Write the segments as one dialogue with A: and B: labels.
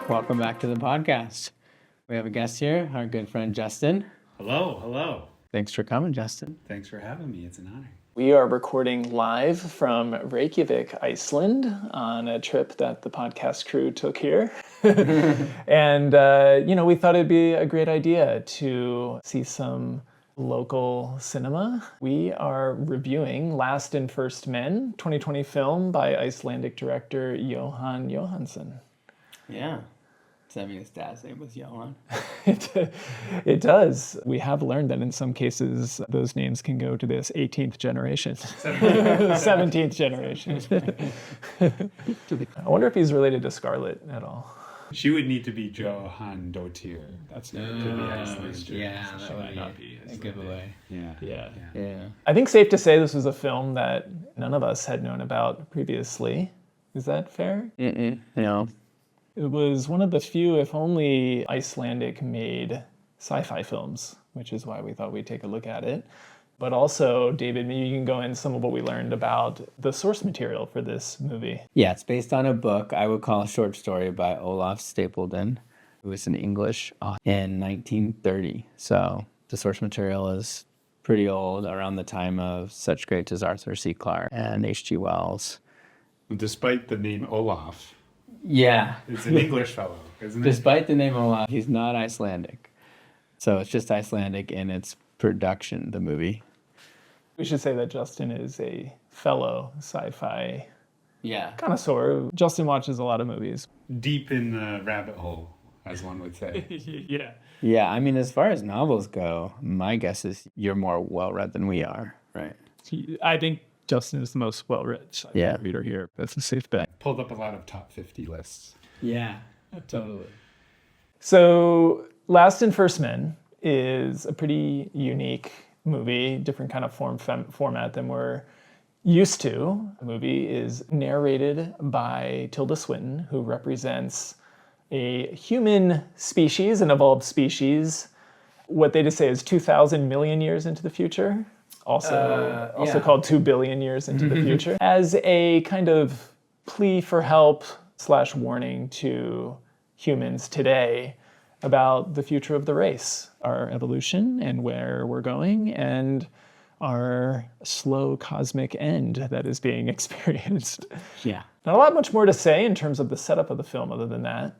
A: Welcome back to the podcast. We have a guest here, our good friend Justin.
B: Hello.
A: Thanks for coming, Justin.
B: Thanks for having me. It's an honor.
C: We are recording live from Reykjavik, Iceland, on a trip that the podcast crew took here. And, we thought it'd be a great idea to see some local cinema. We are reviewing Last and First Men, 2020 film by Icelandic director Jóhann Jóhannsson.
A: Yeah. Does that mean his dad's name was Johan?
C: It does. We have learned that in some cases, those names can go to this 18th generation. 17th generation. I wonder if he's related to Scarlett at all.
B: She would need to be Johan Dottir. That's not to be Icelandic.
A: Yeah,
B: She
A: that
B: might
A: would
B: not
A: be
B: be
A: a giveaway.
B: Yeah.
C: I think safe to say this was a film that none of us had known about previously. Is that fair?
A: No.
C: It was one of the few, if only, Icelandic-made sci-fi films, which is why we thought we'd take a look at it. But also, David, maybe you can go into some of what we learned about the source material for this movie.
A: Yeah, it's based on a book I would call a short story by Olaf Stapledon, who was in English in 1930. So the source material is pretty old, around the time of such greats as Arthur C. Clarke and H.G. Wells.
B: Despite the name Olaf,
A: Yeah.
B: it's an English fellow, isn't it?
A: Despite the name Olaf, he's not Icelandic. So it's just Icelandic in its production, the movie.
C: We should say that Justin is a fellow sci-fi
A: Yeah.
C: connoisseur. Justin watches a lot of movies.
B: Deep in the rabbit hole, as one would say.
C: Yeah.
A: Yeah, I mean, as far as novels go, my guess is you're more well-read than we are, right?
C: I think Justin is the most well-read sci-fi reader here. That's a safe bet.
B: Pulled up a lot of top 50 lists.
A: Yeah, totally.
C: So, Last and First Men is a pretty unique movie, different kind of format than we're used to. The movie is narrated by Tilda Swinton, who represents a human species, an evolved species, what they just say is 2,000 million years into the future. Also called 2 billion years into the future, as a kind of plea for help / warning to humans today about the future of the race, our evolution and where we're going, and our slow cosmic end that is being experienced.
A: Yeah.
C: Not a lot much more to say in terms of the setup of the film other than that.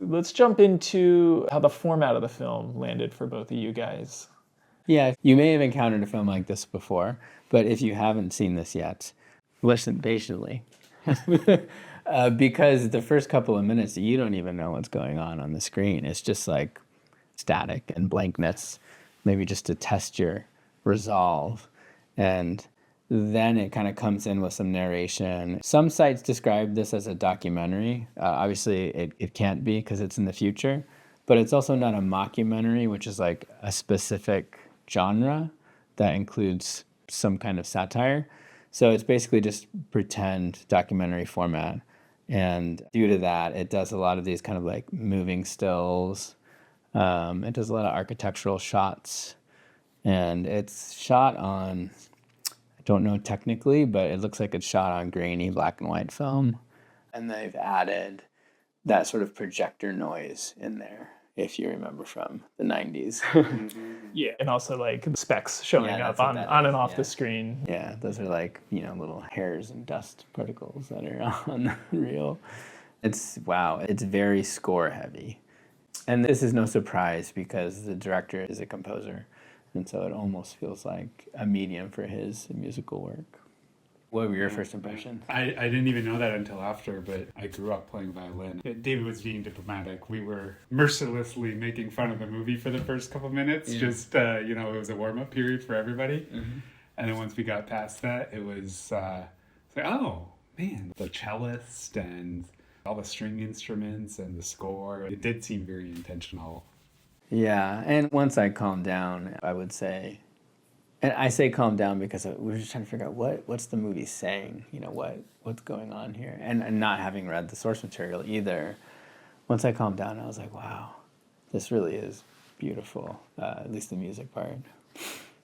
C: Let's jump into how the format of the film landed for both of you guys.
A: Yeah, you may have encountered a film like this before, but if you haven't seen this yet, listen patiently. Because the first couple of minutes, you don't even know what's going on the screen. It's just like static and blankness, maybe just to test your resolve. And then it kind of comes in with some narration. Some sites describe this as a documentary. Obviously, it can't be because it's in the future, but it's also not a mockumentary, which is like a specific genre that includes some kind of satire. So it's basically just pretend documentary format. And due to that, it does a lot of these kind of like moving stills. It does a lot of architectural shots. And it's shot on, I don't know technically, but it looks like it's shot on grainy black and white film. And they've added that sort of projector noise in there, if you remember from the 90s.
C: Yeah, and also like specks showing up on and off the screen.
A: Yeah, those are like, little hairs and dust particles that are on the reel. It's very score heavy. And this is no surprise because the director is a composer. And so it almost feels like a medium for his musical work. What were your first impressions?
B: I didn't even know that until after, but I grew up playing violin. David was being diplomatic. We were mercilessly making fun of the movie for the first couple minutes. Yeah. Just, it was a warm-up period for everybody. Mm-hmm. And then once we got past that, it was oh, man, the cellist and all the string instruments and the score. It did seem very intentional.
A: Yeah, and once I calmed down, I would say, and I say calm down because we were just trying to figure out what's the movie saying, what's going on here, and not having read the source material either. Once I calmed down, I was like, wow, this really is beautiful, at least the music part.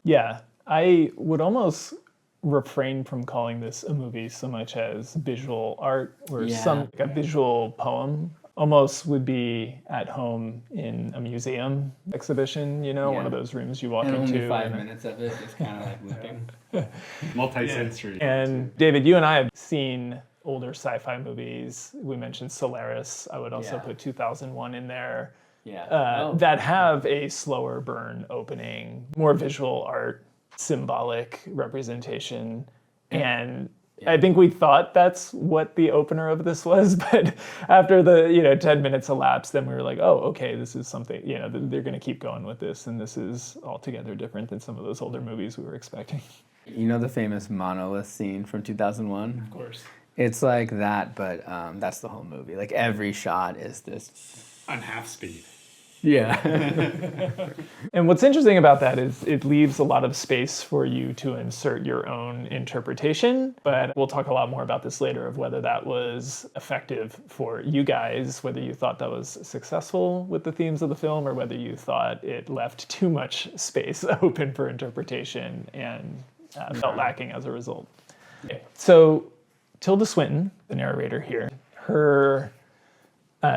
C: Yeah, I would almost refrain from calling this a movie so much as visual art or a visual poem almost would be at home in a museum exhibition, one of those rooms you walk
A: and
C: into.
A: Only 5 minutes of it is kind of like looping.
B: Multi-sensory.
C: And David, you and I have seen older sci-fi movies. We mentioned Solaris. I would also put 2001 in there. That have a slower burn opening, more visual art, symbolic representation. And I think we thought that's what the opener of this was, but after the 10 minutes elapsed, then we were like, oh, okay, this is something, they're going to keep going with this, and this is altogether different than some of those older movies we were expecting.
A: You know the famous monolith scene from 2001?
C: Of course.
A: It's like that, but that's the whole movie. Like every shot is this
B: on half speed.
A: Yeah.
C: And what's interesting about that is it leaves a lot of space for you to insert your own interpretation, but we'll talk a lot more about this later of whether that was effective for you guys, whether you thought that was successful with the themes of the film, or whether you thought it left too much space open for interpretation and felt lacking as a result. Okay. So Tilda Swinton, the narrator here, her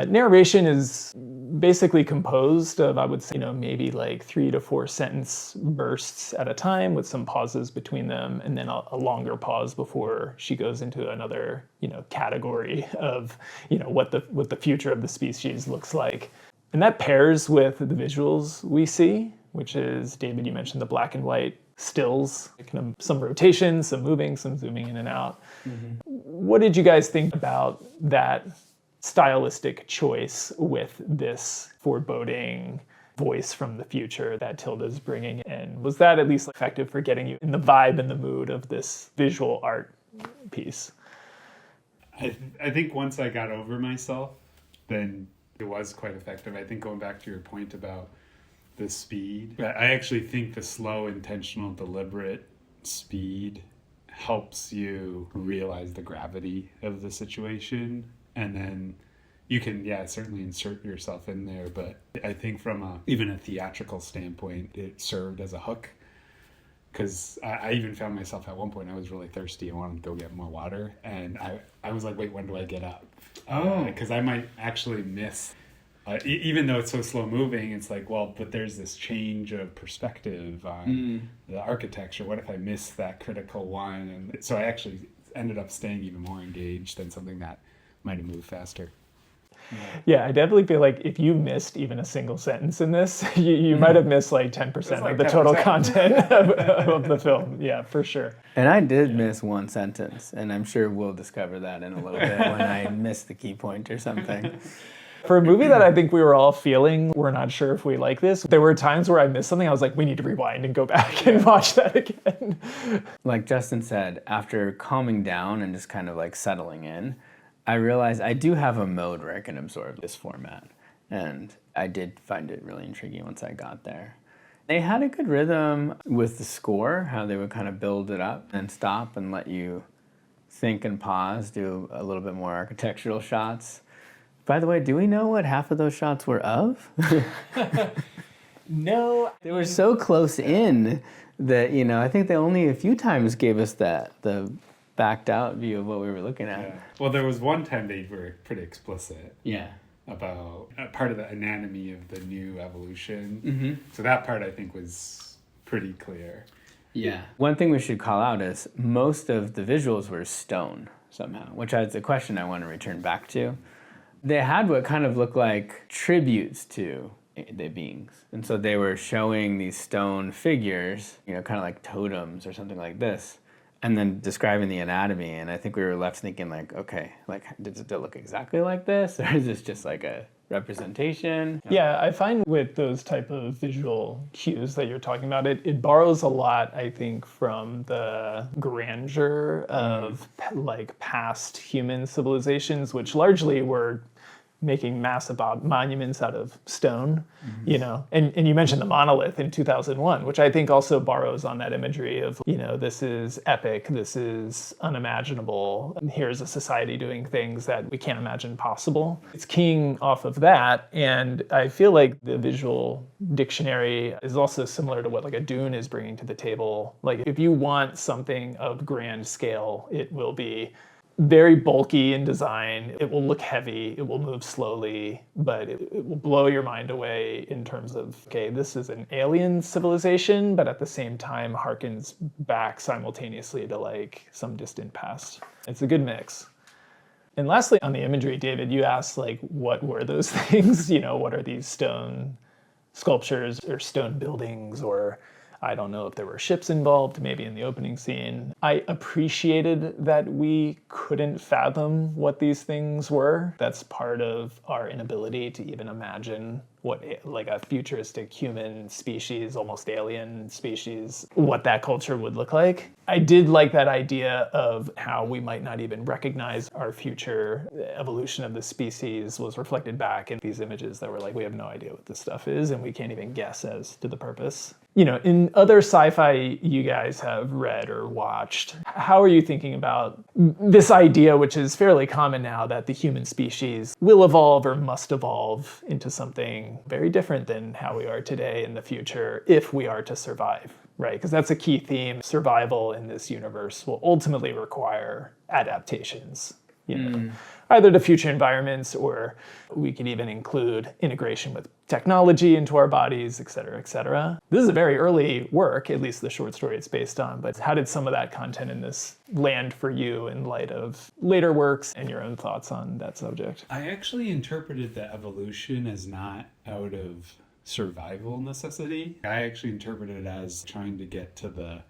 C: narration is basically composed of, I would say, maybe like 3 to 4 sentence bursts at a time with some pauses between them, and then a longer pause before she goes into another, category of, what the future of the species looks like. And that pairs with the visuals we see, which is, David, you mentioned the black and white stills, kind of some rotation, some moving, some zooming in and out. Mm-hmm. What did you guys think about that stylistic choice with this foreboding voice from the future that Tilda's bringing in? Was that at least effective for getting you in the vibe and the mood of this visual art piece?
B: I think once I got over myself, then it was quite effective. I think going back to your point about the speed, I actually think the slow, intentional, deliberate speed helps you realize the gravity of the situation. And then you can, certainly insert yourself in there. But I think from even a theatrical standpoint, it served as a hook. Because I even found myself at one point, I was really thirsty and wanted to go get more water. And I was like, wait, when do I get up? Because I might actually miss, even though it's so slow moving, it's like, well, but there's this change of perspective on the architecture. What if I miss that critical one? And so I actually ended up staying even more engaged than something that might have moved faster.
C: Yeah, I definitely feel like if you missed even a single sentence in this, you might have missed like 10% of the 10%. Total content of the film. Yeah, for sure.
A: And I did miss one sentence, and I'm sure we'll discover that in a little bit when I missed the key point or something.
C: For a movie that I think we were all feeling, we're not sure if we like this, there were times where I missed something, I was like, we need to rewind and go back and watch that again.
A: Like Justin said, after calming down and just kind of like settling in, I realized I do have a mode where I can absorb this format. And I did find it really intriguing once I got there. They had a good rhythm with the score, how they would kind of build it up and stop and let you think and pause, do a little bit more architectural shots. By the way, do we know what half of those shots were of?
C: No.
A: They were so close in that, I think they only a few times gave us the backed out view of what we were looking at.
B: Yeah. Well, there was one time they were pretty explicit.
A: Yeah.
B: About part of the anatomy of the new evolution.
A: Mm-hmm.
B: So that part I think was pretty clear.
A: Yeah. One thing we should call out is most of the visuals were stone somehow, which is a question I want to return back to. They had what kind of looked like tributes to the beings. And so they were showing these stone figures, kind of like totems or something like this, and then describing the anatomy. And I think we were left thinking like, okay, like, does it look exactly like this? Or is this just like a representation?
C: Yeah, I find with those type of visual cues that you're talking about, it borrows a lot, I think, from the grandeur of like past human civilizations, which largely were making massive monuments out of stone, and you mentioned the monolith in 2001, which I think also borrows on that imagery of, this is epic, this is unimaginable, and here's a society doing things that we can't imagine possible. It's keying off of that, and I feel like the visual dictionary is also similar to what like a Dune is bringing to the table. Like if you want something of grand scale, it will be very bulky in design. It will look heavy, it will move slowly, but it will blow your mind away in terms of, okay, this is an alien civilization, but at the same time harkens back simultaneously to like some distant past. It's a good mix. And lastly, on the imagery, David, you asked like, what were those things? What are these stone sculptures or stone buildings, or I don't know if there were ships involved, maybe in the opening scene. I appreciated that we couldn't fathom what these things were. That's part of our inability to even imagine what like a futuristic human species, almost alien species, what that culture would look like. I did like that idea of how we might not even recognize our future evolution of the species was reflected back in these images that were like, we have no idea what this stuff is and we can't even guess as to the purpose. In other sci-fi you guys have read or watched, how are you thinking about this idea, which is fairly common now, that the human species will evolve or must evolve into something very different than how we are today in the future if we are to survive, right? Because that's a key theme. Survival in this universe will ultimately require adaptations, either to future environments, or we could even include integration with technology into our bodies, et cetera, et cetera. This is a very early work, at least the short story it's based on, but how did some of that content in this land for you in light of later works and your own thoughts on that subject?
B: I actually interpreted the evolution as not out of survival necessity. I actually interpreted it as trying to get to the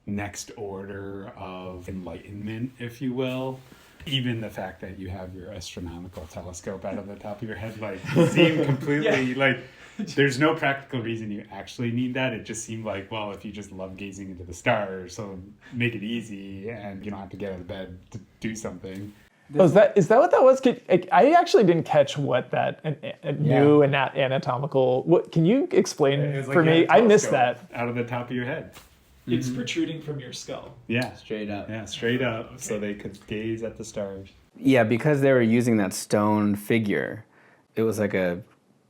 B: next order of enlightenment, if you will. Even the fact that you have your astronomical telescope out of the top of your head, like, seemed completely, like, there's no practical reason you actually need that. It just seemed like, well, if you just love gazing into the stars, so make it easy and you don't have to get out of bed to do something.
C: Is that what that was? I actually didn't catch what that new and anatomical. What can you explain
B: like
C: for me? I missed that.
B: Out of the top of your head.
C: It's protruding from your skull.
B: Yeah.
A: Straight up.
B: Yeah, straight up, so they could gaze at the stars.
A: Yeah, because they were using that stone figure, it was like a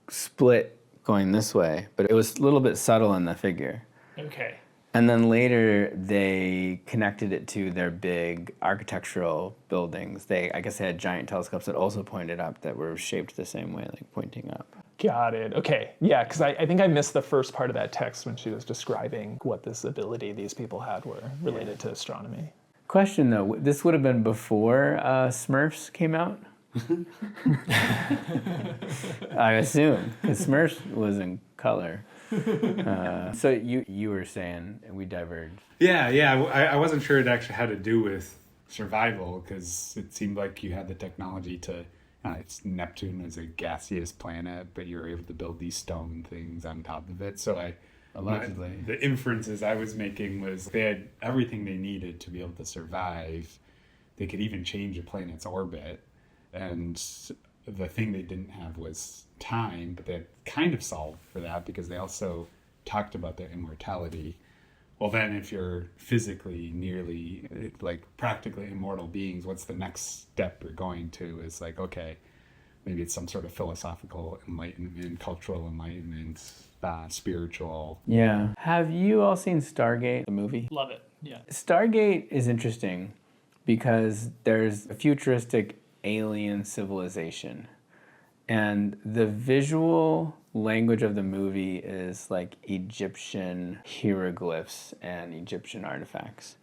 A: split going this way, but it was a little bit subtle in the figure.
C: Okay.
A: And then later they connected it to their big architectural buildings. I guess they had giant telescopes that also pointed up that were shaped the same way, like pointing up.
C: Got it. Okay. Yeah, because I think I missed the first part of that text when she was describing what this ability these people had were related to astronomy.
A: Question though, this would have been before Smurfs came out? I assume, because Smurfs was in color. So you were saying, and we diverged.
B: Yeah, I wasn't sure it actually had to do with survival, because it seemed like you had the technology to, Neptune is a gaseous planet, but you were able to build these stone things on top of it. So
A: Allegedly.
B: The inferences I was making was they had everything they needed to be able to survive. They could even change a planet's orbit. And the thing they didn't have was time, but they had kind of solved for that because they also talked about their immortality. Well, then if you're physically nearly, like, practically immortal beings, what's the next step you're going to? Is like, okay, maybe it's some sort of philosophical enlightenment, cultural enlightenment, spiritual.
A: Yeah. Have you all seen Stargate, the movie?
C: Love it. Yeah.
A: Stargate is interesting because there's a futuristic alien civilization. And the visual language of the movie is like Egyptian hieroglyphs and Egyptian artifacts.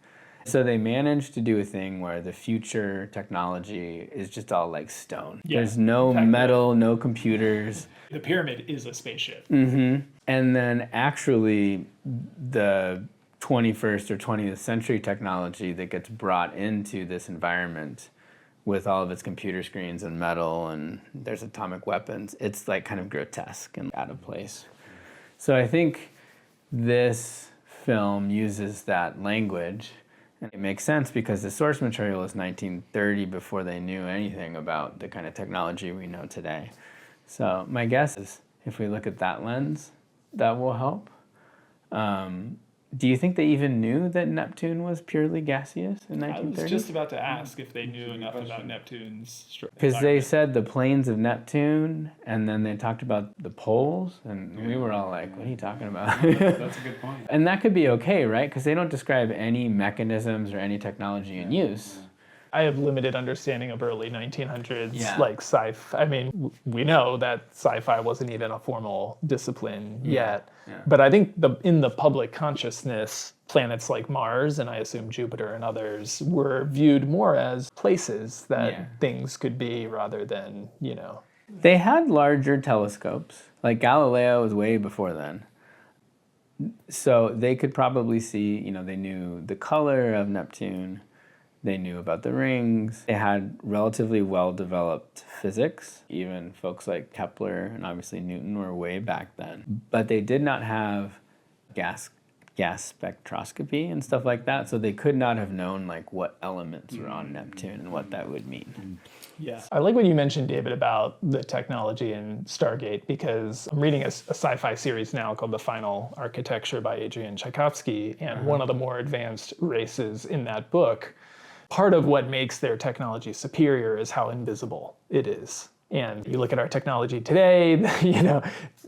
A: So they managed to do a thing where the future technology is just all like stone.
C: Yeah,
A: There's no
C: exactly.
A: metal, no computers.
C: The pyramid is a spaceship.
A: Mm-hmm. And then actually the 21st or 20th century technology that gets brought into this environment with all of its computer screens and metal and there's atomic weapons, it's like kind of grotesque and out of place. So I think this film uses that language, and it makes sense because the source material is 1930 before they knew anything about the kind of technology we know today. So my guess is if we look at that lens, that will help. Do you think they even knew that Neptune was purely gaseous in 1930?
C: I was just about to ask if they knew enough about Neptune's
A: Because they said the plains of Neptune, and then they talked about the poles, and we were all like, what are you talking about?
B: That's a good point.
A: And that could be okay, right? Because they don't describe any mechanisms or any technology in use.
C: I have limited understanding of early 1900s,
A: Yeah.
C: like sci-fi. I mean, we know that sci-fi wasn't even a formal discipline yet.
A: Yeah.
C: But I think in the public consciousness, planets like Mars, and I assume Jupiter and others, were viewed more as places that things could be rather than,
A: They had larger telescopes. Like Galileo was way before then. So they could probably see, they knew the color of Neptune. They knew about the rings. They had relatively well-developed physics. Even folks like Kepler and obviously Newton were way back then. But they did not have gas spectroscopy and stuff like that, so they could not have known like what elements were on Neptune and what that would mean.
C: Yeah. I like what you mentioned, David, about the technology in Stargate, because I'm reading a sci-fi series now called The Final Architecture by Adrian Tchaikovsky, and one of the more advanced races in that book, part of what makes their technology superior is how invisible it is. And you look at our technology today,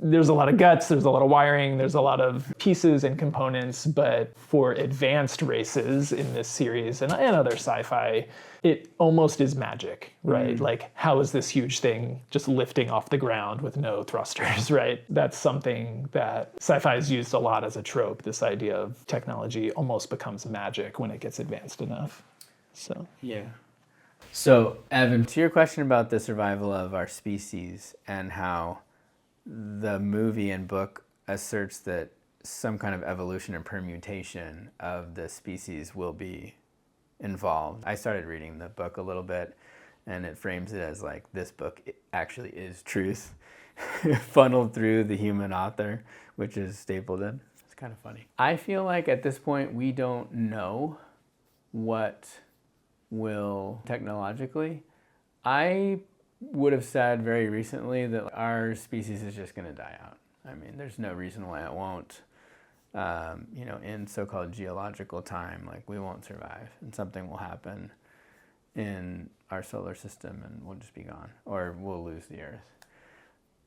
C: there's a lot of guts, there's a lot of wiring, there's a lot of pieces and components, but for advanced races in this series and other sci-fi, it almost is magic, right? Like, how is this huge thing just lifting off the ground with no thrusters, right? That's something that sci-fi is used a lot as a trope, this idea of technology almost becomes magic when it gets advanced enough.
A: So, Evan, to your question about the survival of our species and how the movie and book asserts that some kind of evolution and permutation of the species will be involved. I started reading the book a little bit, and it frames it as like this book actually is truth funneled through the human author, which is Stapleton. It's kind of funny. I feel like at this point we don't know what will technologically. I would have said very recently that our species is just going to die out. I mean, there's no reason why it won't. In so-called geological time, like we won't survive, and something will happen in our solar system, and we'll just be gone, or we'll lose the Earth.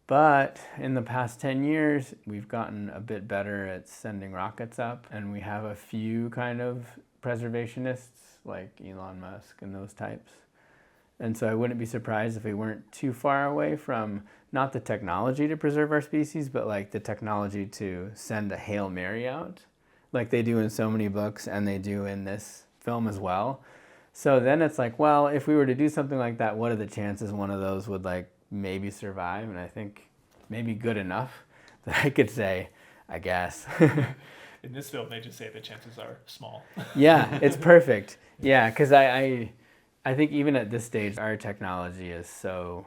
A: But in the past 10 years, we've gotten a bit better at sending rockets up, and we have a few kind of preservationists like Elon Musk and those types. And so I wouldn't be surprised if we weren't too far away from not the technology to preserve our species, but like the technology to send a Hail Mary out, like they do in so many books and they do in this film as well. So then it's like, well, if we were to do something like that, what are the chances one of those would like maybe survive? And I think maybe good enough that I could say, I guess.
C: In this film, they just say the chances are small.
A: Yeah, it's perfect. Yeah, because I think even at this stage, our technology is so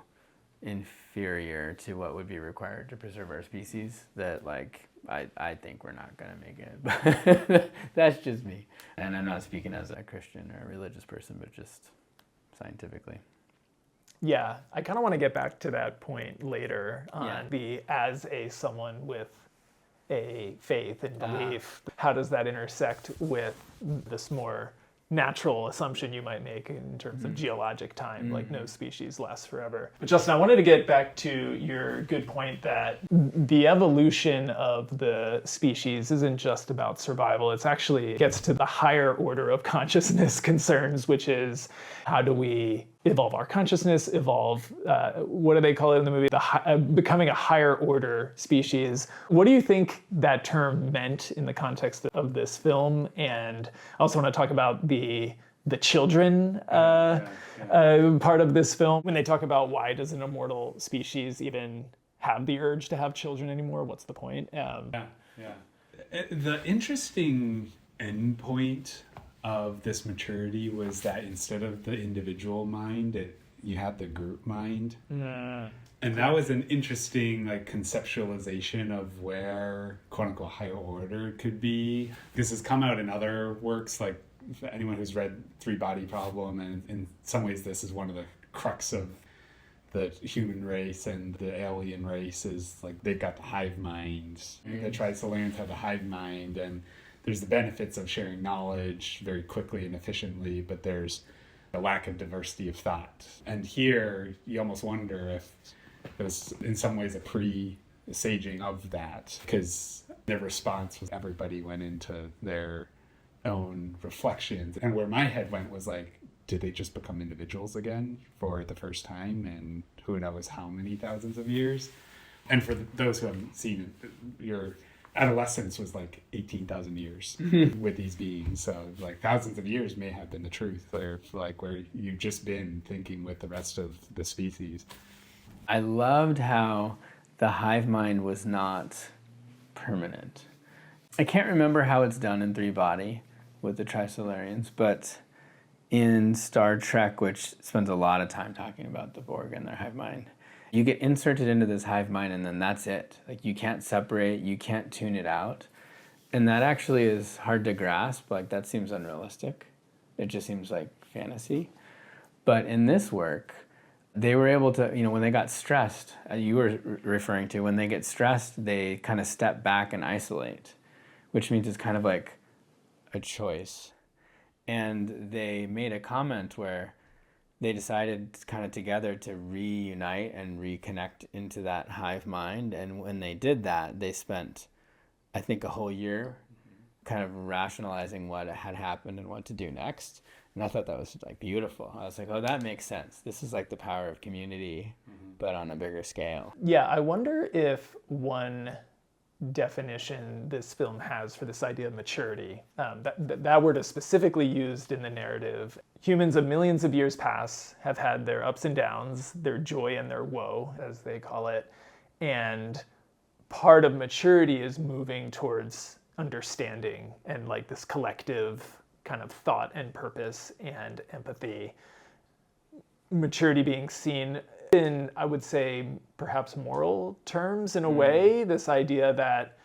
A: inferior to what would be required to preserve our species that like I think we're not going to make it. But that's just me. And I'm not speaking as a Christian or a religious person, but just scientifically.
C: Yeah, I kind of want to get back to that point later on as someone with a faith and belief. How does that intersect with this more natural assumption you might make in terms of geologic time, like no species lasts forever? But Justin, I wanted to get back to your good point that the evolution of the species isn't just about survival. It's actually gets to the higher order of consciousness concerns, which is how do we evolve our consciousness, what do they call it in the movie? Becoming a higher order species. What do you think that term meant in the context of this film? And I also want to talk about the children part of this film. When they talk about why does an immortal species even have the urge to have children anymore? What's the point?
B: The interesting endpoint of this maturity was that instead of the individual mind, you had the group mind. And that was an interesting conceptualization of where quote unquote higher order could be. This has come out in other works, like anyone who's read Three Body Problem, and in some ways this is one of the crux of the human race and the alien race is like they've got the hive mind. It tries to learn to have a hive mind, and there's the benefits of sharing knowledge very quickly and efficiently, but there's a lack of diversity of thought. And here, you almost wonder if it was in some ways a presaging of that, because their response was everybody went into their own reflections. And where my head went was like, do they just become individuals again for the first time in who knows how many thousands of years? And for those who haven't seen it, your adolescence was like 18,000 years with these beings. So like thousands of years may have been the truth, or like where you've just been thinking with the rest of the species.
A: I loved how the hive mind was not permanent. I can't remember how it's done in Three Body with the Trisolarians, but in Star Trek, which spends a lot of time talking about the Borg and their hive mind, you get inserted into this hive mind and then that's it. Like you can't separate, you can't tune it out. And that actually is hard to grasp. Like that seems unrealistic. It just seems like fantasy. But in this work, they were able to, when they got stressed, you were referring to, when they get stressed, they kind of step back and isolate, which means it's kind of like a choice. And they made a comment where they decided kind of together to reunite and reconnect into that hive mind. And when they did that, they spent, I think, a whole year kind of rationalizing what had happened and what to do next. And I thought that was like beautiful. I was like, oh, that makes sense. This is like the power of community, but on a bigger scale.
C: Yeah, I wonder if one definition this film has for this idea of maturity, that word is specifically used in the narrative. Humans of millions of years past have had their ups and downs, their joy and their woe, as they call it. And part of maturity is moving towards understanding and like this collective kind of thought and purpose and empathy. Maturity being seen in, I would say, perhaps moral terms in a way, this idea that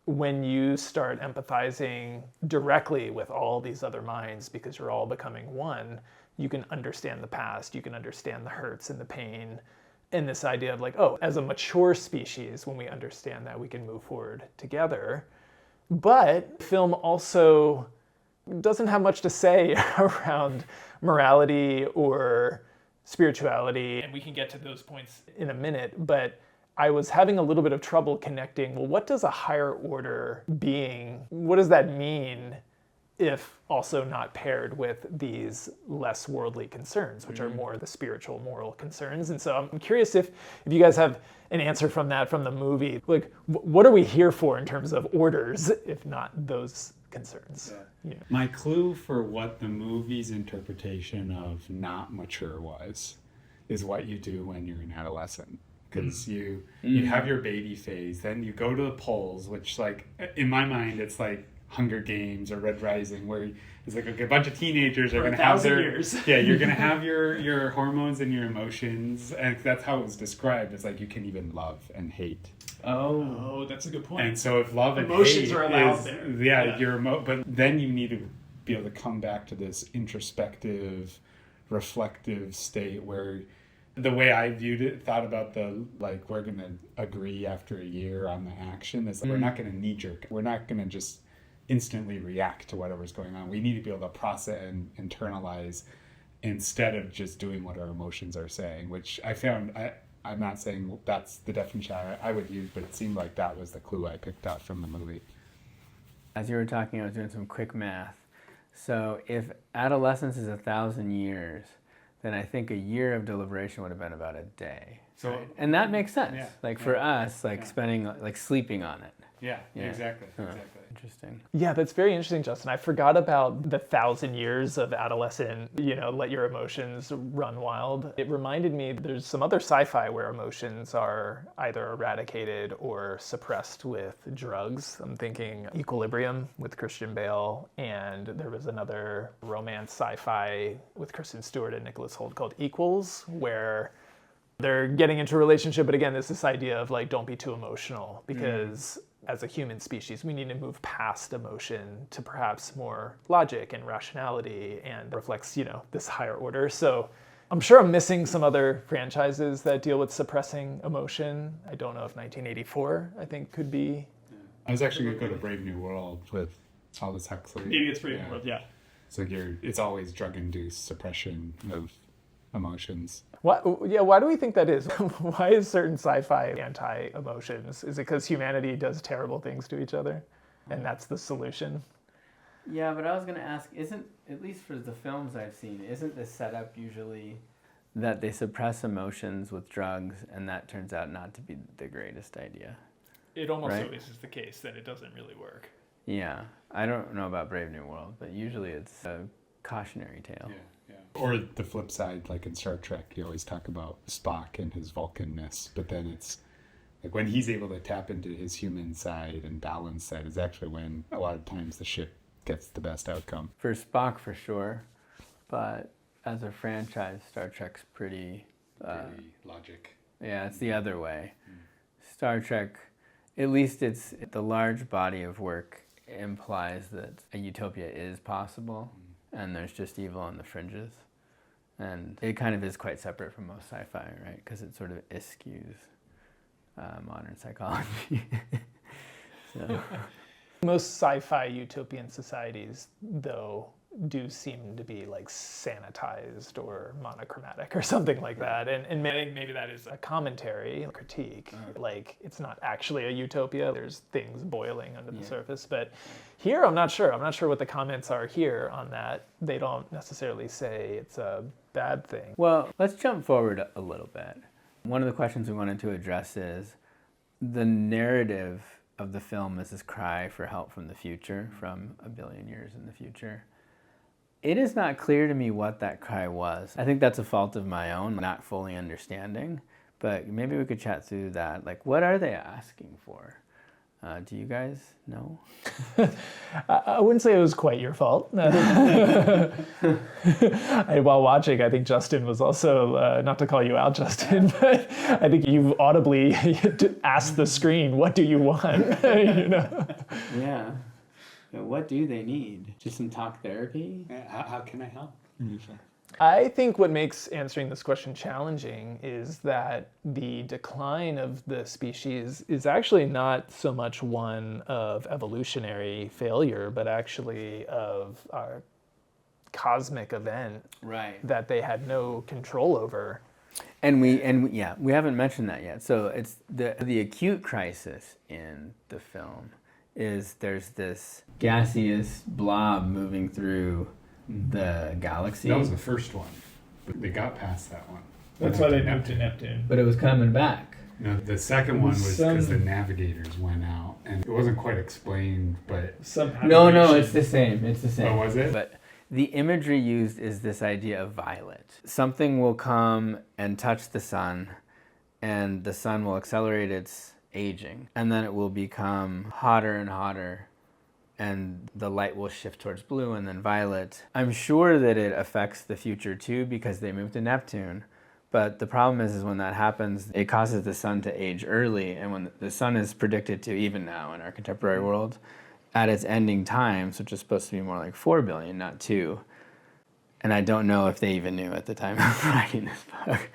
C: when you start empathizing directly with all these other minds because you're all becoming one, you can understand the past, you can understand the hurts and the pain, and this idea of like, oh, as a mature species, when we understand that, we can move forward together. But film also doesn't have much to say around morality or spirituality, and we can get to those points in a minute, but I was having a little bit of trouble connecting, well, what does a higher order being, what does that mean if also not paired with these less worldly concerns, which are more the spiritual, moral concerns? And so I'm curious if you guys have an answer from that, from the movie. Like, what are we here for in terms of orders, if not those concerns?
B: Yeah. My clue for what the movie's interpretation of not mature was is what you do when you're an adolescent. Because you have your baby phase, then you go to the polls, which, like, in my mind, it's like Hunger Games or Red Rising, where it's like a bunch of teenagers are going to have their
C: years.
B: Yeah, you're going to have your hormones and your emotions, and that's how it was described. It's like you can even love and hate.
C: Oh, that's a good point.
B: And so if love and
C: emotions
B: hate
C: are allowed
B: is,
C: there.
B: yeah, but then you need to be able to come back to this introspective, reflective state where the way I viewed it, thought about the, like, we're going to agree after a year on the action is we're not going to knee jerk. We're not going to just instantly react to whatever's going on. We need to be able to process and internalize instead of just doing what our emotions are saying, which I found, I'm not saying that's the definition I would use, but it seemed like that was the clue I picked out from the movie.
A: As you were talking, I was doing some quick math. So if adolescence is 1,000 years, then I think a year of deliberation would have been about a day.
B: So,
A: right? And that makes sense.
B: Yeah,
A: like for us, like spending, like sleeping on it.
B: Yeah,
A: Yeah.
B: exactly.
A: Interesting.
C: Yeah, that's very interesting, Justin. I forgot about the 1,000 years of adolescent, let your emotions run wild. It reminded me there's some other sci-fi where emotions are either eradicated or suppressed with drugs. I'm thinking Equilibrium with Christian Bale, and there was another romance sci-fi with Kristen Stewart and Nicholas Hoult called Equals, where they're getting into a relationship, but again, there's this idea of like, don't be too emotional, because as a human species, we need to move past emotion to perhaps more logic and rationality, and reflects, this higher order. So I'm sure I'm missing some other franchises that deal with suppressing emotion. I don't know if 1984, I think, could be.
B: I was actually going to go to Brave New World with Aldous Huxley.
C: Maybe it's Brave New World, yeah.
B: So it's always drug-induced suppression of emotions.
C: Why do we think that is? Why is certain sci-fi anti-emotions? Is it because humanity does terrible things to each other, and that's the solution?
A: Yeah, but I was gonna ask, isn't, at least for the films I've seen, isn't the setup usually that they suppress emotions with drugs, and that turns out not to be the greatest idea?
C: It almost
A: Right.
C: always is the case that it doesn't really work.
A: Yeah, I don't know about Brave New World, but usually it's a cautionary tale.
B: Yeah. Or the flip side, like in Star Trek, you always talk about Spock and his Vulcanness, but then it's like when he's able to tap into his human side and balance that is actually when a lot of times the ship gets the best outcome.
A: For Spock, for sure, but as a franchise, Star Trek's pretty...
B: Very logic.
A: Yeah, it's the other way. Star Trek, at least it's the large body of work implies that a utopia is possible, and there's just evil on the fringes. And it kind of is quite separate from most sci-fi, right? Because it sort of eschews modern psychology. So.
C: Most sci-fi utopian societies, though, do seem to be like sanitized or monochromatic or something like that. And maybe that is a commentary, a critique. Like, it's not actually a utopia. There's things boiling under the surface. But here, I'm not sure. I'm not sure what the comments are here on that. They don't necessarily say it's a bad thing.
A: Well, let's jump forward a little bit. One of the questions we wanted to address is the narrative of the film is this cry for help from the future, from a billion years in the future. It is not clear to me what that cry was. I think that's a fault of my own, not fully understanding, but maybe we could chat through that. Like, what are they asking for? Do you guys know?
C: I wouldn't say it was quite your fault. While watching, I think Justin was also, not to call you out, Justin, but I think you audibly asked the screen, what do you want? You know?
A: Yeah. What do they need? Just some talk therapy?
B: How can I help?
C: I think what makes answering this question challenging is that the decline of the species is actually not so much one of evolutionary failure, but actually of a cosmic event that they had no control over.
A: And we haven't mentioned that yet. So it's the acute crisis in the film is there's this gaseous blob moving through the galaxy.
B: That was the first one, but they got past that one.
C: That's why they moved to Neptune.
A: But it was coming back.
B: No, the second one was because the navigators went out, and it wasn't quite explained, but
C: Somehow.
A: No, it's the same. It's the same.
B: Oh, was it?
A: But the imagery used is this idea of violet. Something will come and touch the sun, and the sun will accelerate its aging, and then it will become hotter and hotter, and the light will shift towards blue and then violet. I'm sure that it affects the future too because they moved to Neptune. But the problem is when that happens, it causes the sun to age early. And when the sun is predicted to, even now in our contemporary world, at its ending times, which is supposed to be more like 4 billion, not 2. And I don't know if they even knew at the time of writing this book.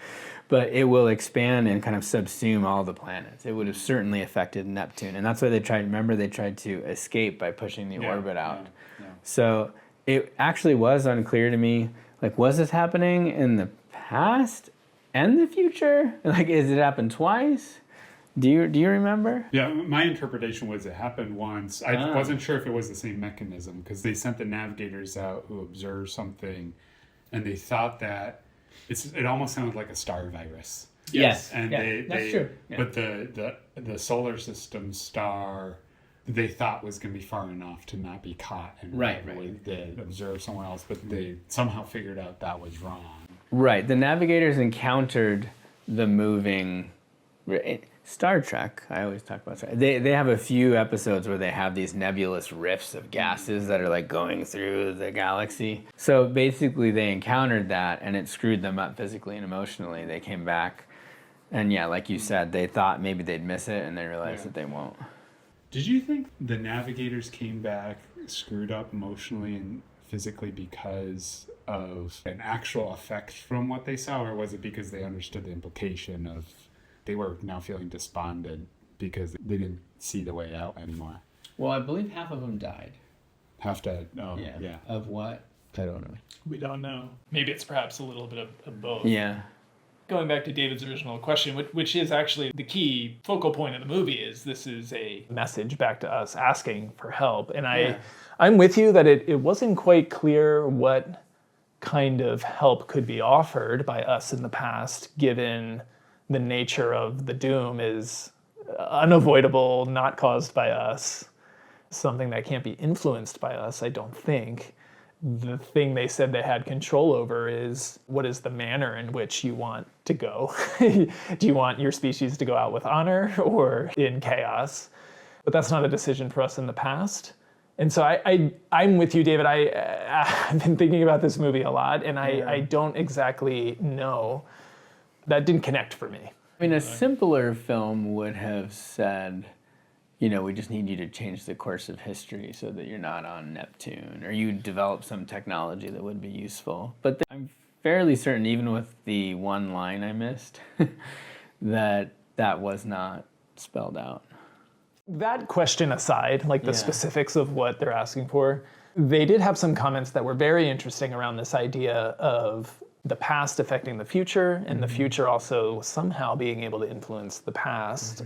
A: But it will expand and kind of subsume all the planets. It would have certainly affected Neptune. And that's why they tried to escape by pushing the orbit out.
B: Yeah.
A: So it actually was unclear to me, like, was this happening in the past and the future? Like, is it happened twice? Do you remember?
B: Yeah, my interpretation was it happened once. I wasn't sure if it was the same mechanism because they sent the navigators out who observed something, and they thought that it almost sounded like a star virus.
A: Yes,
B: and
A: that's true. Yeah.
B: But the solar system star they thought was going to be far enough to not be caught and they observed somewhere else, but they somehow figured out that was wrong.
A: Right. The navigators encountered the moving. Star Trek, I always talk about Star Trek. They have a few episodes where they have these nebulous rifts of gases that are like going through the galaxy. So basically they encountered that and it screwed them up physically and emotionally. They came back and yeah, like you said, they thought maybe they'd miss it and they realized that they won't.
B: Did you think the navigators came back screwed up emotionally and physically because of an actual effect from what they saw, or was it because they understood the implication of they were now feeling despondent because they didn't see the way out anymore?
A: Well, I believe half of them died.
B: Half dead. Oh, yeah.
A: Of what? I don't know.
C: We don't know. Maybe it's perhaps a little bit of both.
A: Yeah.
C: Going back to David's original question, which is actually the key focal point of the movie, is this is a message back to us asking for help. And I'm with you that it wasn't quite clear what kind of help could be offered by us in the past, given the nature of the doom is unavoidable, not caused by us, something that can't be influenced by us, I don't think. The thing they said they had control over is what is the manner in which you want to go. Do you want your species to go out with honor or in chaos? But that's not a decision for us in the past. And so I'm with you, David. I've been thinking about this movie a lot, and I don't exactly know. That didn't connect for me.
A: I mean, a simpler film would have said, we just need you to change the course of history so that you're not on Neptune, or you develop some technology that would be useful. But I'm fairly certain, even with the one line I missed, that was not spelled out.
C: That question aside, like the specifics of what they're asking for, they did have some comments that were very interesting around this idea of the past affecting the future, and the future also somehow being able to influence the past.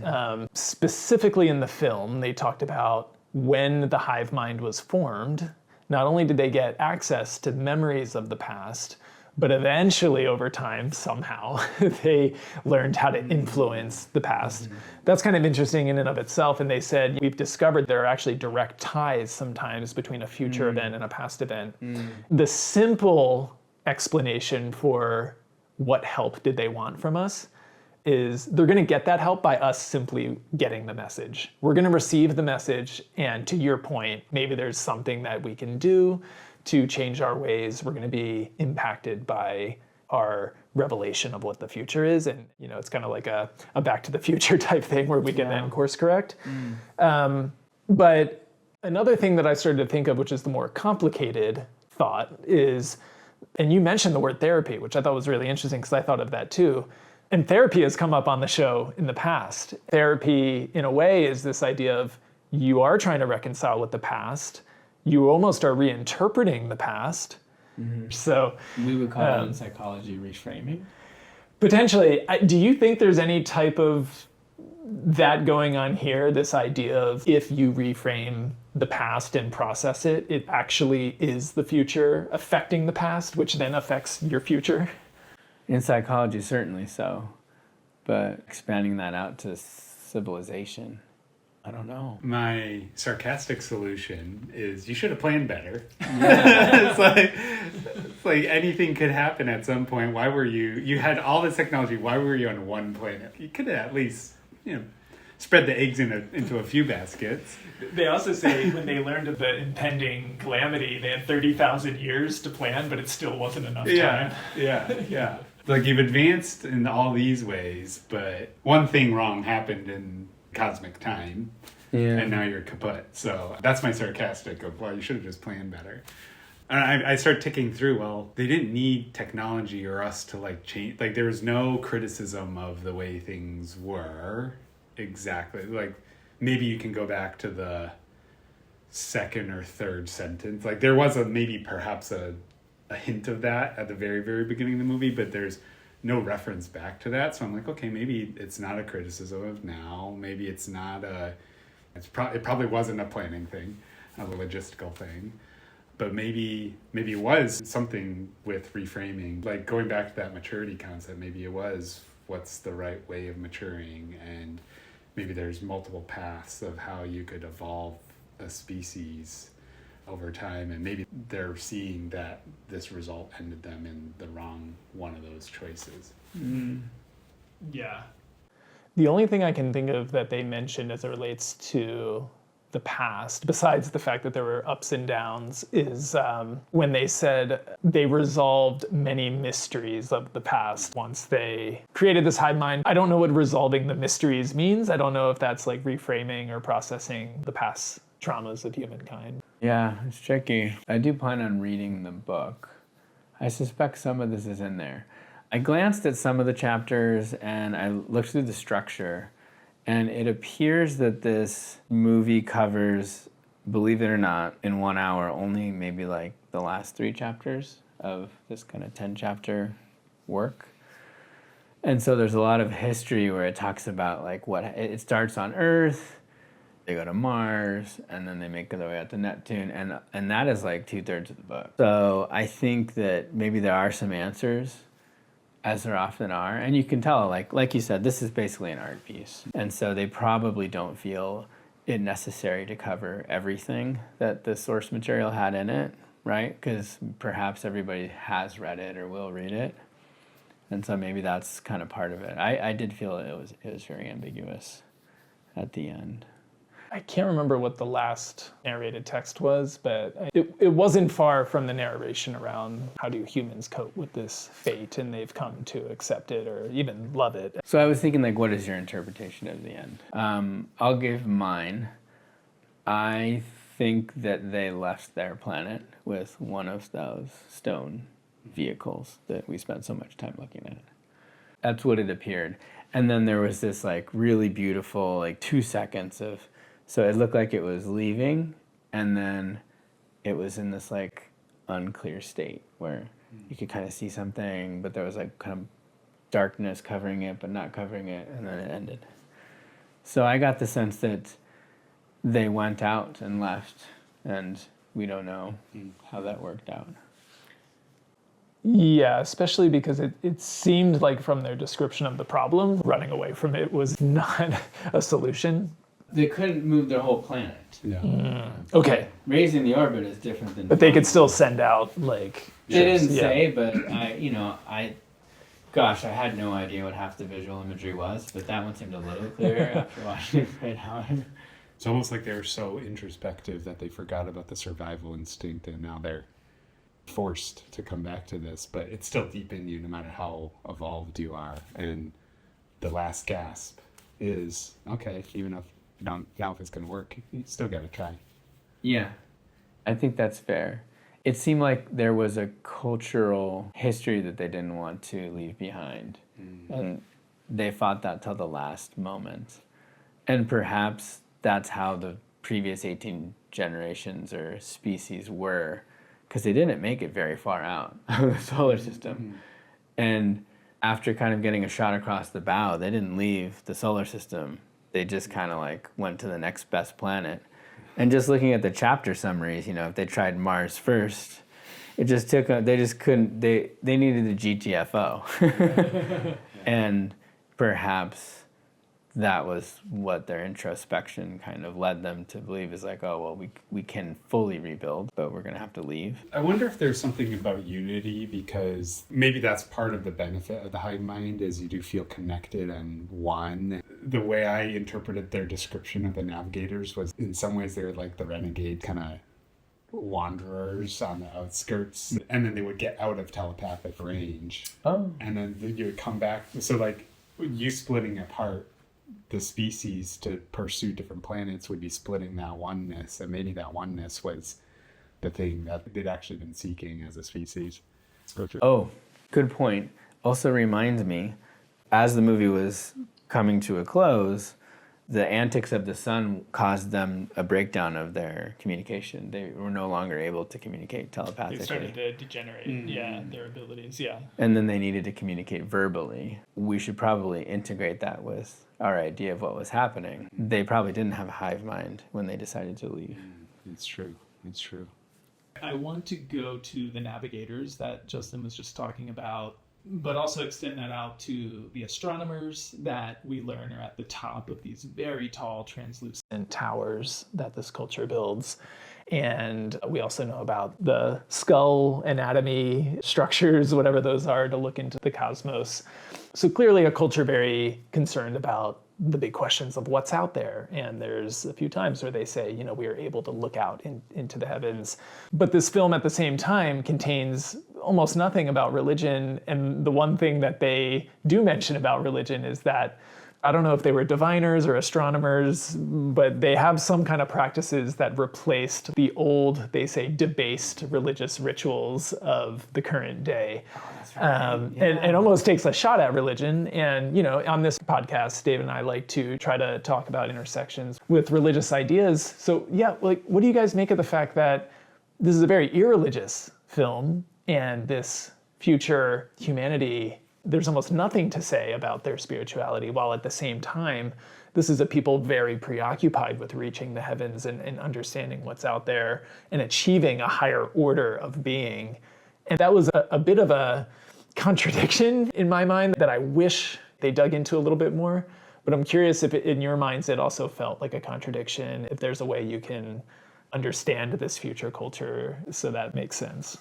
C: Specifically in the film, they talked about when the hive mind was formed. Not only did they get access to memories of the past, but eventually over time, somehow, they learned how to influence the past. That's kind of interesting in and of itself. And they said, we've discovered there are actually direct ties sometimes between a future event and a past event. The simple explanation for what help did they want from us is they're going to get that help by us simply getting the message. We're going to receive the message, and to your point, maybe there's something that we can do to change our ways. We're going to be impacted by our revelation of what the future is, and it's kind of like a Back to the Future type thing where we can then course correct. But another thing that I started to think of, which is the more complicated thought, is, and you mentioned the word therapy, which I thought was really interesting because I thought of that too. And therapy has come up on the show in the past. Therapy, in a way, is this idea of you are trying to reconcile with the past. You almost are reinterpreting the past. So
A: we would call it in psychology reframing.
C: Potentially. Do you think there's any type of that going on here, this idea of if you reframe the past and process it, it actually is the future affecting the past, which then affects your future?
A: In psychology, certainly so. But expanding that out to civilization, I don't know.
B: My sarcastic solution is you should have planned better. it's like anything could happen at some point. Why were you had all this technology, why were you on one planet? You could have at least, spread the eggs into a few baskets.
C: They also say when they learned of the impending calamity, they had 30,000 years to plan, but it still wasn't enough time.
B: Yeah. Like, you've advanced in all these ways, but one thing wrong happened in cosmic time, and now you're kaput. So that's my sarcastic of, well, you should have just planned better. And I start ticking through, well, they didn't need technology or us to change. There was no criticism of the way things were. Exactly. Maybe you can go back to the second or third sentence. There was perhaps a hint of that at the very, very beginning of the movie, but there's no reference back to that. So I'm like, okay, maybe it's not a criticism of now. Maybe it's not it probably wasn't a planning thing, a logistical thing. But maybe it was something with reframing, going back to that maturity concept. Maybe it was what's the right way of maturing, and maybe there's multiple paths of how you could evolve a species over time, and maybe they're seeing that this result ended them in the wrong one of those choices.
C: Yeah. The only thing I can think of that they mentioned as it relates to the past, besides the fact that there were ups and downs, is when they said they resolved many mysteries of the past once they created this hive mind. I don't know what resolving the mysteries means. I don't know if that's reframing or processing the past traumas of humankind.
A: Yeah, it's tricky. I do plan on reading the book. I suspect some of this is in there. I glanced at some of the chapters and I looked through the structure, and it appears that this movie covers, believe it or not, in 1 hour, only maybe the last 3 chapters of this kind of 10-chapter work. And so there's a lot of history where it talks about like what it starts on Earth, they go to Mars, and then they make their way out to Neptune, and that is like 2/3 of the book. So I think that maybe there are some answers, as there often are, and you can tell, like you said, this is basically an art piece, and so they probably don't feel it necessary to cover everything that the source material had in it, right? Because perhaps everybody has read it or will read it, and so maybe that's kind of part of it. I did feel it was very ambiguous at the end.
C: I can't remember what the last narrated text was, but it wasn't far from the narration around how do humans cope with this fate, and they've come to accept it or even love it.
A: So I was thinking, like, what is your interpretation of the end? I'll give mine. I think that they left their planet with one of those stone vehicles that we spent so much time looking at. That's what it appeared. And then there was this, like, really beautiful, like, 2 seconds of... So it looked like it was leaving, and then it was in this like unclear state where you could kind of see something, but there was like kind of darkness covering it, but not covering it, and then it ended. So I got the sense that they went out and left, and we don't know how that worked out.
C: Yeah, especially because it seemed like from their description of the problem, running away from it was not a solution.
A: They couldn't move their whole planet.
B: Yeah.
C: Okay.
A: Raising the orbit is different than...
C: But they could still send out, like...
A: They didn't
C: yeah.
A: say, but I had no idea what half the visual imagery was, but that one seemed a little clearer after watching it right now.
B: It's almost like they were so introspective that they forgot about the survival instinct, and now they're forced to come back to this, but it's still deep in you no matter how evolved you are. And the last gasp is, okay, even if you don't know if it's going to work, you still got to try.
A: Yeah, I think that's fair. It seemed like there was a cultural history that they didn't want to leave behind. And they fought that till the last moment. And perhaps that's how the previous 18 generations or species were, because they didn't make it very far out of the solar system. And after kind of getting a shot across the bow, they didn't leave the solar system. They just kind of like went to the next best planet. And just looking at the chapter summaries, if they tried Mars first, it just took, they just couldn't, they needed a GTFO. And perhaps that was what their introspection kind of led them to believe, is like, oh, well, we can fully rebuild, but we're going to have to leave.
B: I wonder if there's something about unity, because maybe that's part of the benefit of the hive mind, is you do feel connected and one. The way I interpreted their description of the navigators was, in some ways, they're like the renegade kind of wanderers on the outskirts, and then they would get out of telepathic range.
C: Oh.
B: And then you would come back. So like you splitting apart the species to pursue different planets would be splitting that oneness, and maybe that oneness was the thing that they'd actually been seeking as a species.
A: Oh, good point. Also reminds me, as the movie was coming to a close, the antics of the sun caused them a breakdown of their communication. They were no longer able to communicate telepathically.
C: They started to degenerate, their abilities,
A: And then they needed to communicate verbally. We should probably integrate that with our idea of what was happening. They probably didn't have a hive mind when they decided to leave.
B: It's true. It's true.
D: I want to go to the navigators that Justin was just talking about, but also extend that out to the astronomers that we learn are at the top of these very tall, translucent towers that this culture builds. And we also know about the skull anatomy structures, whatever those are, to look into the cosmos. So clearly a culture very concerned about the big questions of what's out there. And there's a few times where they say, we are able to look out into the heavens. But this film at the same time contains almost nothing about religion. And the one thing that they do mention about religion is that, I don't know if they were diviners or astronomers, but they have some kind of practices that replaced the old, they say, debased religious rituals of the current day.
A: Oh, that's right.
C: And almost takes a shot at religion. And, on this podcast, Dave and I like to try to talk about intersections with religious ideas. So, what do you guys make of the fact that this is a very irreligious film, and this future humanity there's almost nothing to say about their spirituality, while at the same time, this is a people very preoccupied with reaching the heavens and understanding what's out there and achieving a higher order of being. And that was a bit of a contradiction in my mind that I wish they dug into a little bit more. But I'm curious if in your minds it also felt like a contradiction, if there's a way you can understand this future culture so that makes sense.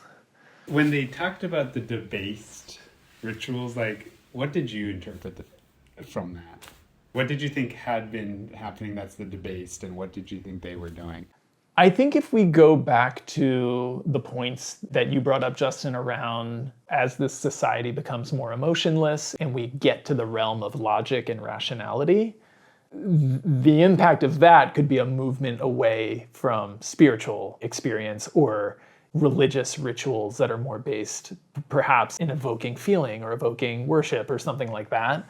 B: When they talked about the debased rituals, like, what did you interpret from that? What did you think had been happening that's the debased, and what did you think they were doing?
C: I think if we go back to the points that you brought up, Justin, around as this society becomes more emotionless and we get to the realm of logic and rationality, the impact of that could be a movement away from spiritual experience or religious rituals that are more based perhaps in evoking feeling or evoking worship or something like that.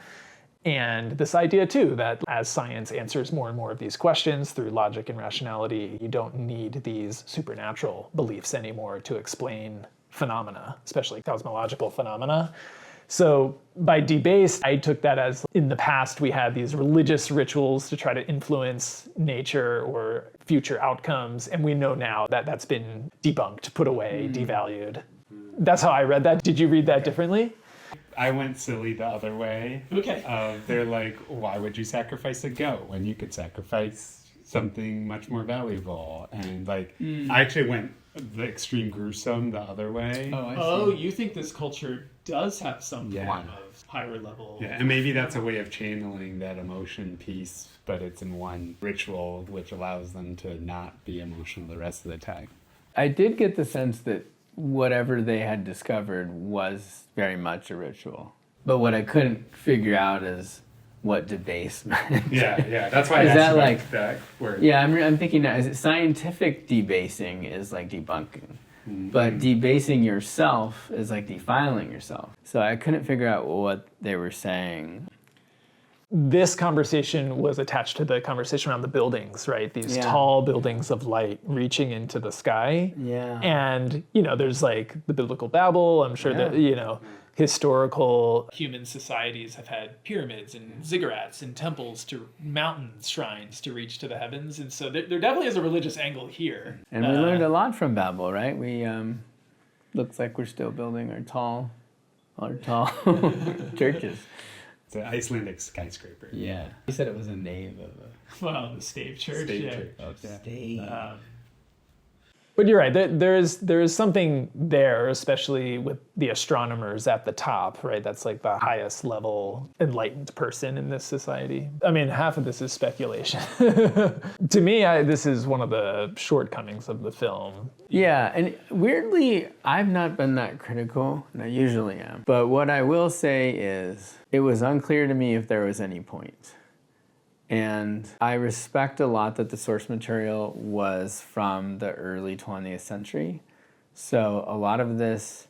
C: And this idea too, that as science answers more and more of these questions through logic and rationality, you don't need these supernatural beliefs anymore to explain phenomena, especially cosmological phenomena. So by debased, I took that as in the past we had these religious rituals to try to influence nature or future outcomes. And we know now that that's been debunked, put away, devalued. That's how I read that. Did you read that differently?
B: I went silly the other way.
D: Okay.
B: They're like, why would you sacrifice a goat when you could sacrifice something much more valuable? And like, I actually went the extreme gruesome the other way.
D: Oh, you think this culture does have some
B: Yeah.
D: form of higher level?
B: Yeah, and maybe that's a way of channeling that emotion piece, but it's in one ritual, which allows them to not be emotional the rest of the time.
A: I did get the sense that whatever they had discovered was very much a ritual. But what I couldn't figure out is what debasement.
B: Yeah, that's why I
A: Is
B: asked
A: that
B: about
A: like-
B: that word.
A: Yeah, I'm thinking now, is it scientific debasing is like debunking, but debasing yourself is like defiling yourself. So I couldn't figure out what they were saying.
C: This conversation was attached to the conversation around the buildings, right? These
A: Yeah.
C: tall buildings of light reaching into the sky.
A: Yeah.
C: And, there's like the biblical Babel. I'm sure that, historical
D: Human societies have had pyramids and ziggurats and temples to mountains, shrines to reach to the heavens. And so there definitely is a religious angle here.
A: And we learned a lot from Babel, right? We looks like we're still building our tall churches.
B: It's an Icelandic skyscraper.
A: Yeah. He said it was a nave of a
D: Well, the stave church.
B: Stave
D: yeah.
B: church.
A: stave.
C: But you're right. There is something there, especially with the astronomers at the top, right? That's like the highest level enlightened person in this society. I mean, half of this is speculation. To me, this is one of the shortcomings of the film.
A: Yeah, and weirdly, I've not been that critical, and I usually am. But what I will say is, it was unclear to me if there was any point. And I respect a lot that the source material was from the early 20th century. So a lot of this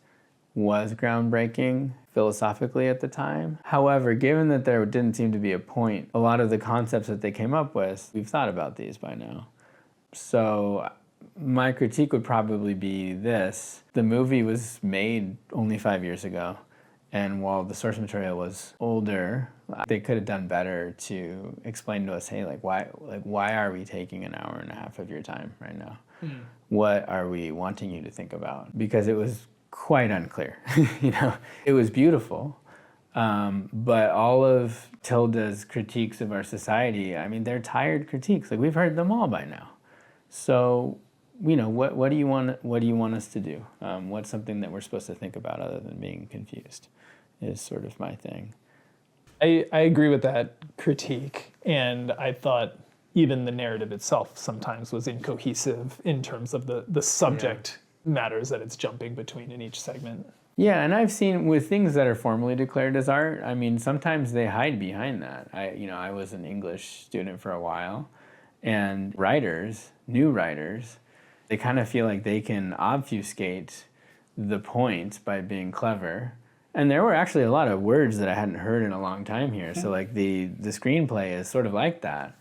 A: was groundbreaking philosophically at the time. However, given that there didn't seem to be a point, a lot of the concepts that they came up with, we've thought about these by now. So my critique would probably be this. The movie was made only 5 years ago. And while the source material was older, they could have done better to explain to us, hey, why are we taking an hour and a half of your time right now? What are we wanting you to think about? Because it was quite unclear. It was beautiful, but all of Tilda's critiques of our society, I mean, they're tired critiques. Like, we've heard them all by now. So, what do you want us to do? What's something that we're supposed to think about other than being confused? Is sort of my thing.
C: I agree with that critique, and I thought even the narrative itself sometimes was incohesive in terms of the subject matters that it's jumping between in each segment.
A: Yeah, and I've seen with things that are formally declared as art, I mean, sometimes they hide behind that. I was an English student for a while, and new writers, they kind of feel like they can obfuscate the point by being clever. And there were actually a lot of words that I hadn't heard in a long time here. So like the screenplay is sort of like that.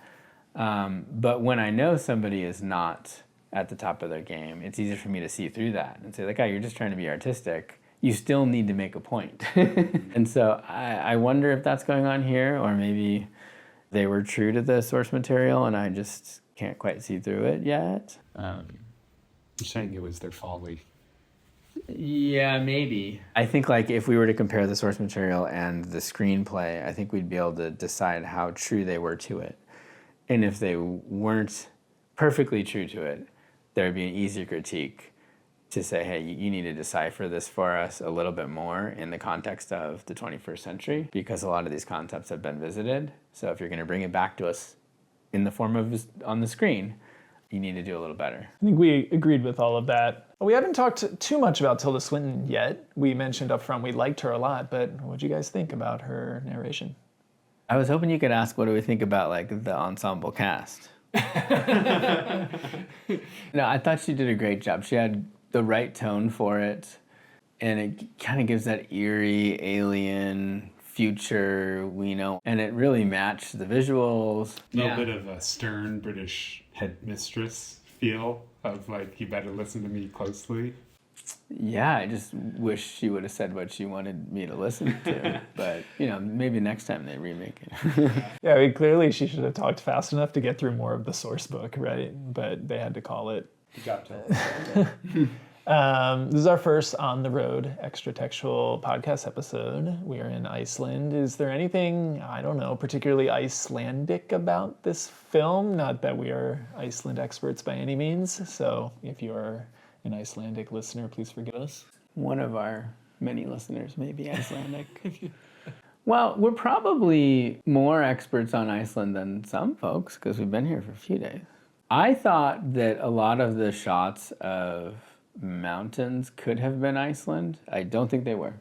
A: But when I know somebody is not at the top of their game, it's easier for me to see through that and say, like, oh, you're just trying to be artistic. you still need to make a point. And so I wonder if that's going on here, or maybe they were true to the source material and I just can't quite see through it yet.
B: You're saying it was their folly.
A: Yeah, maybe. I think like if we were to compare the source material and the screenplay, I think we'd be able to decide how true they were to it. And if they weren't perfectly true to it, there would be an easier critique to say, hey, you need to decipher this for us a little bit more in the context of the 21st century, because a lot of these concepts have been visited. So if you're going to bring it back to us in the form of on the screen, you need to do a little better.
C: I think we agreed with all of that. We haven't talked too much about Tilda Swinton yet. We mentioned up front we liked her a lot, but what did you guys think about her narration?
A: I was hoping you could ask what do we think about like the ensemble cast. No, I thought she did a great job. She had the right tone for it, and it kind of gives that eerie alien future, and it really matched the visuals.
B: A little bit of a stern British headmistress feel of like, you better listen to me closely.
A: Yeah, I just wish she would have said what she wanted me to listen to. But, maybe next time they remake it.
C: Yeah, I mean, clearly she should have talked fast enough to get through more of the source book, right? But they had to call it.
B: You got to.
C: This is our first on-the-road extra-textual podcast episode. We are in Iceland. Is there anything, I don't know, particularly Icelandic about this film? Not that we are Iceland experts by any means. So if you are an Icelandic listener, please forgive us.
A: One of our many listeners may be Icelandic. Well, we're probably more experts on Iceland than some folks because we've been here for a few days. I thought that a lot of the shots of mountains could have been Iceland. I don't think they were.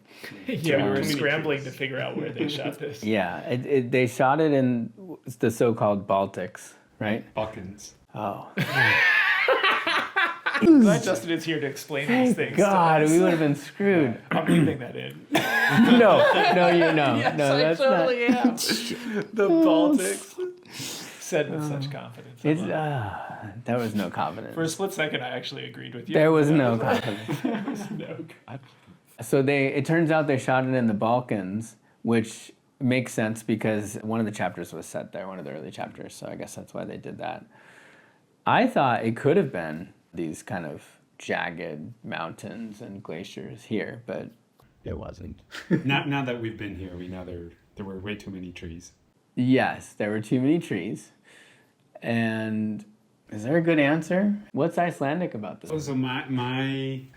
C: Yeah, we were scrambling to figure out where they shot this.
A: Yeah, they shot it in the so-called Baltics, right?
B: Balkans.
A: Oh.
C: Glad Justin is here to explain these things.
A: God, we would have been screwed.
C: I'm leaving that in.
A: No,
C: Yes,
A: no,
C: I
A: that's
C: totally
A: not.
C: am. The Baltics. Said with such confidence.
A: It's there was no confidence.
C: For a split second, I actually agreed with you.
A: There was no confidence.
C: There was no confidence.
A: So it turns out they shot it in the Balkans, which makes sense because one of the chapters was set there, one of the early chapters. So I guess that's why they did that. I thought it could have been these kind of jagged mountains and glaciers here, but it wasn't.
B: Now that we've been here, we know there were way too many trees.
A: Yes, there were too many trees. And is there a good answer? What's Icelandic about this?
B: So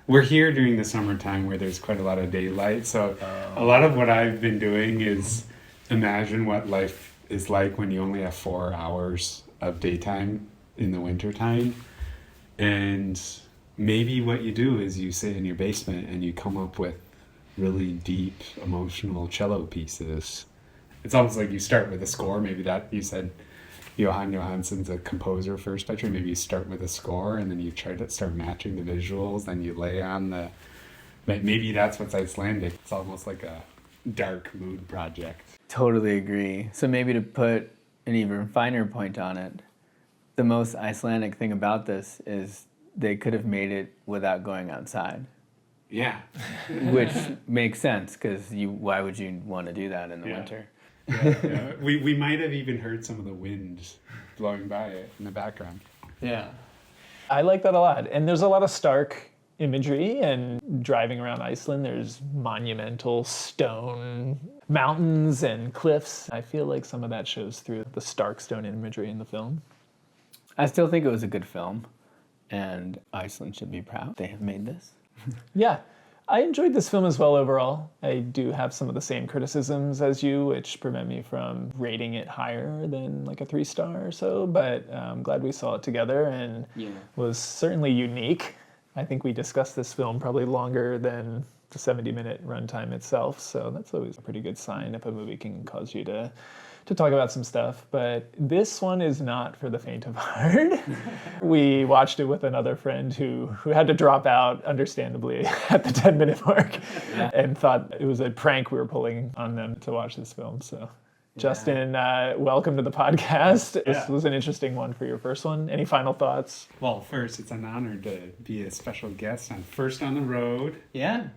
B: we're here during the summertime where there's quite a lot of daylight. So a lot of what I've been doing is imagine what life is like when you only have 4 hours of daytime in the wintertime. And maybe what you do is you sit in your basement and you come up with really deep emotional cello pieces. It's almost like you start with a score. Maybe that you said Johan Johansson's a composer first by trade. Maybe you start with a score and then you try to start matching the visuals. Then you lay on maybe that's what's Icelandic. It's almost like a dark mood project.
A: Totally agree. So maybe to put an even finer point on it, the most Icelandic thing about this is they could have made it without going outside.
B: Yeah.
A: Which makes sense because why would you want to do that in the winter?
B: Yeah. We might have even heard some of the wind blowing by it in the background.
A: Yeah.
C: I like that a lot. And there's a lot of stark imagery, and driving around Iceland, there's monumental stone mountains and cliffs. I feel like some of that shows through the stark stone imagery in the film.
A: I still think it was a good film, and Iceland should be proud they have made this.
C: Yeah, I enjoyed this film as well overall. I do have some of the same criticisms as you, which prevent me from rating it higher than like a 3-star or so, but I'm glad we saw it together and was certainly unique. I think we discussed this film probably longer than the 70-minute runtime itself, so that's always a pretty good sign if a movie can cause you to talk about some stuff, but this one is not for the faint of heart. We watched it with another friend who had to drop out, understandably, at the 10-minute mark, and thought it was a prank we were pulling on them to watch this film. So, Justin, welcome to the podcast. This was an interesting one for your first one. Any final thoughts?
B: Well, first, it's an honor to be a special guest on First on the Road.
A: Yeah.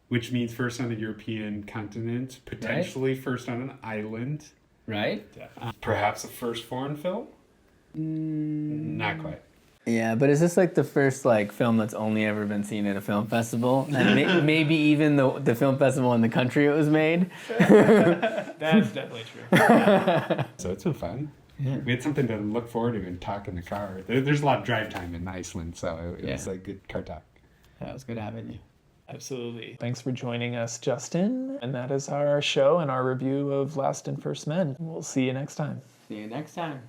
B: which means first on a European continent, potentially first on an island,
A: Right?
B: perhaps a first foreign film. Not quite.
A: Yeah, but is this like the first like film that's only ever been seen at a film festival? And maybe even the film festival in the country it was made?
D: That's definitely true.
B: So it's been fun.
A: Yeah.
B: We had something to look forward to and talk in the car. There's a lot of drive time in Iceland, so it was
A: Yeah.
B: a good car talk.
A: That was good having you.
D: Absolutely.
C: Thanks for joining us, Justin. And that is our show and our review of Last and First Men. We'll see you next time.
A: See you next time.